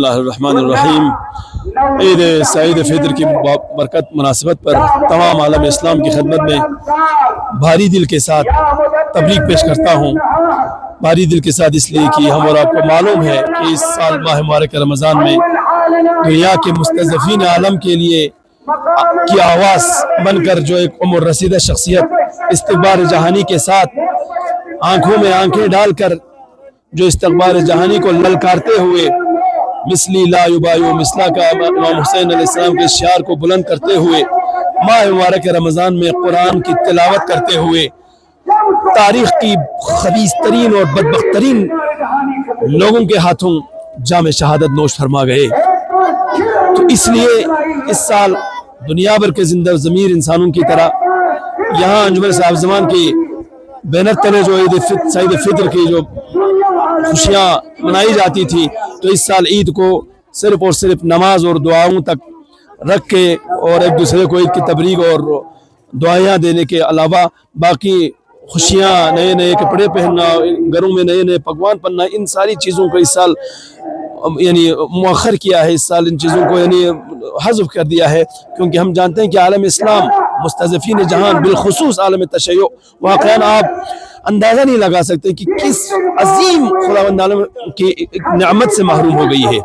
اللہ الرحمن الرحیم۔ عید سعید فطر کی برکت مناسبت پر تمام عالم اسلام کی خدمت میں بھاری دل کے ساتھ تبریک پیش کرتا ہوں۔ بھاری دل کے ساتھ اس لیے کہ ہم اور آپ کو معلوم ہے کہ اس سال ماہ مبارک رمضان میں دنیا کے مستضعفین عالم کے لیے کی آواز بن کر جو ایک عمر رسیدہ شخصیت استقبال جہانی کے ساتھ آنکھوں میں آنکھیں ڈال کر جو استقبال جہانی کو للکارتے ہوئے مثلی لا یبایو مثلا کا امام حسین علیہ السلام کے شعار کو بلند کرتے ہوئے ماہ مبارک رمضان میں قرآن کی تلاوت کرتے ہوئے تاریخ کی خبیث ترین اور بدبخت ترین لوگوں کے ہاتھوں جام شہادت نوش فرما گئے۔ تو اس لیے اس سال دنیا بھر کے زندہ ضمیر انسانوں کی طرح یہاں انجمن صاحب زمان کی بینر تلے جو سعید فطر کی جو خوشیاں منائی جاتی تھی، تو اس سال عید کو صرف اور صرف نماز اور دعاؤں تک رکھ کے اور ایک دوسرے کو عید کی تبریک اور دعائیاں دینے کے علاوہ باقی خوشیاں، نئے نئے کپڑے پہننا، گھروں میں نئے نئے پکوان بننا، ان ساری چیزوں کو اس سال یعنی مؤخر کیا ہے۔ اس سال ان چیزوں کو یعنی حذف کر دیا ہے، کیونکہ ہم جانتے ہیں کہ عالم اسلام مستضعفین جہان بالخصوص عالم تشیع واقعاً آپ اندازہ نہیں لگا سکتے کہ کس عظیم خداوند عالم کی نعمت سے محروم ہو گئی ہے۔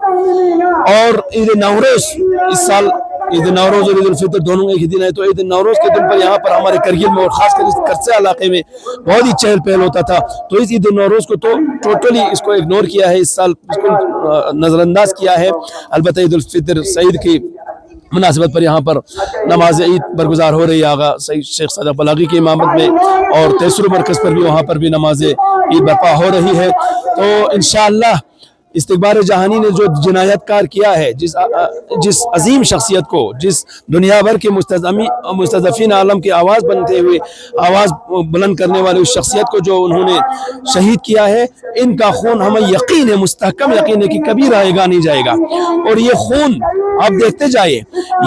اور عید نوروز اس سال عید نوروز اور عید الفطر دونوں ایک ہی دن ہے، تو عید نوروز کے دن پر یہاں پر ہمارے کرگل میں اور خاص کر اس کرسے علاقے میں بہت ہی چہل پہل ہوتا تھا، تو اس عید نوروز کو تو ٹوٹلی اس کو اگنور کیا ہے، اس سال اس کو نظر انداز کیا ہے۔ البتہ عید الفطر سعید کی مناسبت پر یہاں پر نماز عید برگزار ہو رہی ہے آغا شیخ صادق بلاغی کی امامت میں، اور تیسرو مرکز پر بھی وہاں پر بھی نماز عید برپا ہو رہی ہے۔ تو انشاءاللہ استقبال جہانی نے جو جنایت کار کیا ہے، جس عظیم شخصیت کو، جس دنیا بھر کے مستضعفین عالم کی آواز بنتے ہوئے آواز بلند کرنے والے اس شخصیت کو جو انہوں نے شہید کیا ہے، ان کا خون ہمیں یقین ہے، مستحکم یقین ہے کہ کبھی رہے گا نہیں جائے گا۔ اور یہ خون آپ دیکھتے جائیے،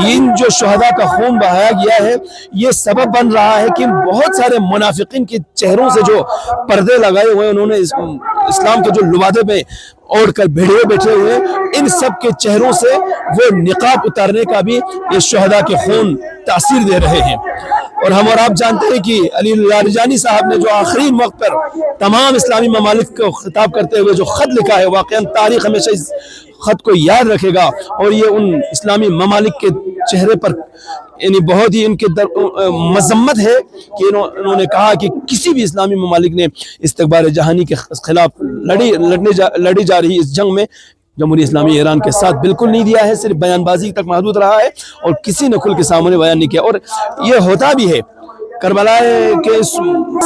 ان جو شہداء کا خون بہایا گیا ہے، یہ سبب بن رہا ہے کہ بہت سارے منافقین کے چہروں سے جو پردے لگائے ہوئے انہوں نے اسلام کے جو لبادے میں اوڑھ کر بھیڑے بیٹھے ہوئے، ان سب کے چہروں سے وہ نقاب اتارنے کا بھی یہ شہداء کے خون تاثیر دے رہے ہیں۔ اور ہم اور آپ جانتے ہیں کہ علی لاریجانی صاحب نے جو آخری وقت پر تمام اسلامی ممالک کو خطاب کرتے ہوئے جو خط لکھا ہے، واقعاً تاریخ ہمیشہ اس خط کو یاد رکھے گا، اور یہ ان اسلامی ممالک کے چہرے پر یعنی بہت ہی ان کے مذمت ہے کہ انہوں نے کہا کہ کسی بھی اسلامی ممالک نے استقبال جہانی کے خلاف لڑی جا رہی اس جنگ میں جمہوریہ اسلامی ایران کے ساتھ بالکل نہیں دیا ہے، صرف بیان بازی تک محدود رہا ہے اور کسی نے کھل کے سامنے بیان نہیں کیا۔ اور یہ ہوتا بھی ہے کربلا کے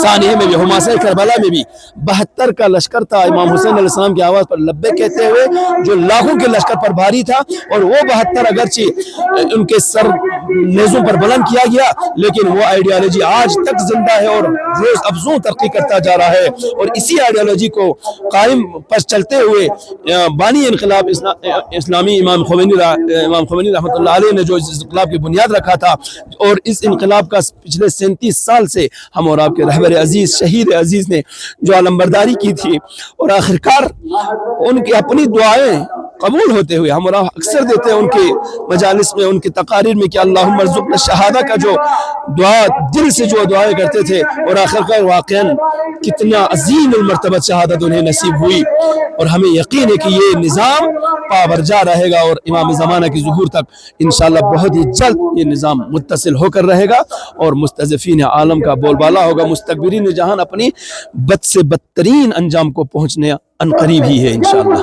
ثانیے میں بھی، حماسہ کربلا میں بھی 72 کا لشکر تھا، امام حسین علیہ السلام کی آواز پر لبے کہتے ہوئے جو لاکھوں کے لشکر پر بھاری تھا، اور وہ 72 اگرچہ ان کے سر نیزوں پر بلند کیا گیا، لیکن وہ آئیڈیالوجی آج تک زندہ ہے اور روز افزوں ترقی کرتا جا رہا ہے۔ اور اسی آئیڈیالوجی کو قائم پر چلتے ہوئے بانی انقلاب اسلامی امام خمینی رحمۃ اللہ علیہ نے جو اس انقلاب کی بنیاد رکھا تھا، اور اس انقلاب کا پچھلے 37 سال سے ہم اور آپ کے رہبر عزیز شہید عزیز نے جو علمبرداری کی تھی، اور آخرکار ان کی اپنی دعائیں قبول ہوتے ہوئے ہم اور آپ اکثر دیتے ہیں ان کے مجالس میں، ان کی تقاریر میں کہ اللہم ارزقنا شہادہ کا جو دعا دل سے جو دعائیں کرتے تھے، اور آخرکار واقعاً کتنا عظیم المرتبہ شہادت انہیں نصیب ہوئی۔ اور ہمیں یقین ہے کہ یہ نظام پابرجا رہے گا، اور امام زمانہ کی ظہور تک انشاءاللہ بہت ہی جلد یہ نظام متصل ہو کر رہے گا، اور مستضعفین عالم کا بول بالا ہوگا۔ مستکبرین جہان اپنی بد سے بدترین انجام کو پہنچنے عنقریب ہی ہے انشاءاللہ۔